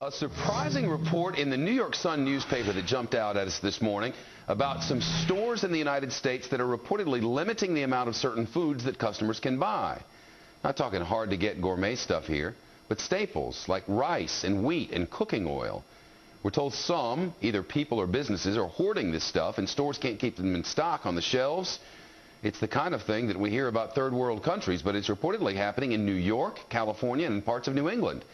A surprising report in the New York Sun newspaper that jumped out at us this morning about some stores in the United States that are reportedly limiting the amount of certain foods that customers can buy. Not talking hard-to-get gourmet stuff here, but staples like rice and wheat and cooking oil. We're told some, either people or businesses, are hoarding this stuff and stores can't keep them in stock on the shelves. It's the kind of thing that we hear about third world countries, but it's reportedly happening in New York, California, and parts of New England.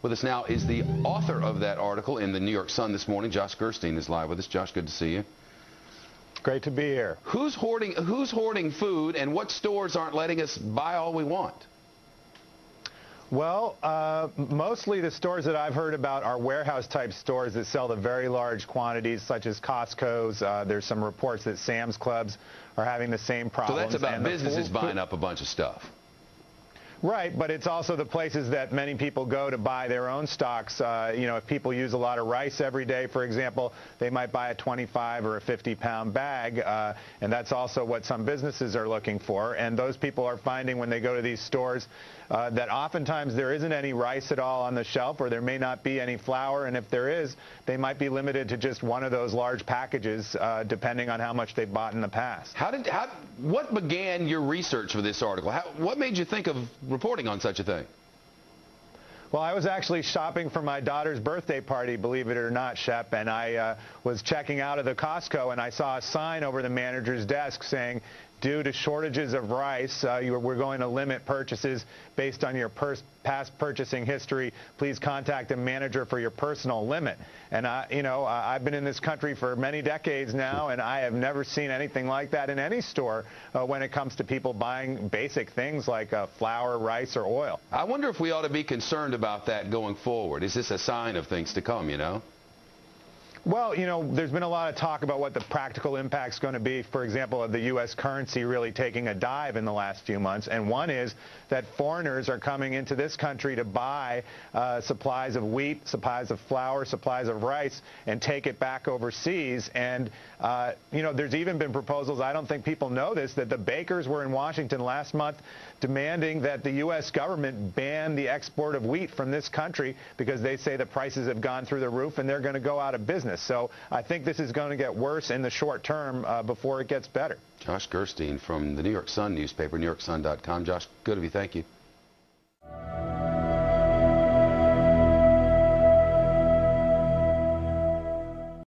With us now is the author of that article in the New York Sun this morning. Josh Gerstein is live with us. Josh, good to see you. Great to be here. Who's hoarding food, and what stores aren't letting us buy all we want? Well, mostly the stores that I've heard about are warehouse-type stores that sell the very large quantities, such as Costco's. There's some reports that Sam's Clubs are having the same problem. So that's about businesses buying up a bunch of stuff. Right, but it's also the places that many people go to buy their own stocks. You know, if people use a lot of rice every day, for example, they might buy a 25 or a 50-pound bag, and that's also what some businesses are looking for. And those people are finding when they go to these stores that oftentimes there isn't any rice at all on the shelf, or there may not be any flour, and if there is, they might be limited to just one of those large packages, depending on how much they bought in the past. What began your research for this article? What made you think of reporting on such a thing? Well, I was actually shopping for my daughter's birthday party, believe it or not, Shep, and I was checking out of the Costco, and I saw a sign over the manager's desk saying, due to shortages of rice, we're going to limit purchases based on your past purchasing history. Please contact a manager for your personal limit. And, you know, I've been in this country for many decades now, and I have never seen anything like that in any store when it comes to people buying basic things like flour, rice, or oil. I wonder if we ought to be concerned about that going forward. Is this a sign of things to come, you know? Well, you know, there's been a lot of talk about what the practical impact's going to be, for example, of the U.S. currency really taking a dive in the last few months. And one is that foreigners are coming into this country to buy supplies of wheat, supplies of flour, supplies of rice, and take it back overseas. And, you know, there's even been proposals, I don't think people know this, that the bakers were in Washington last month demanding that the U.S. government ban the export of wheat from this country because they say the prices have gone through the roof and they're going to go out of business. So I think this is going to get worse in the short term before it gets better. Josh Gerstein from the New York Sun newspaper, NewYorkSun.com. Josh, good of you. Thank you.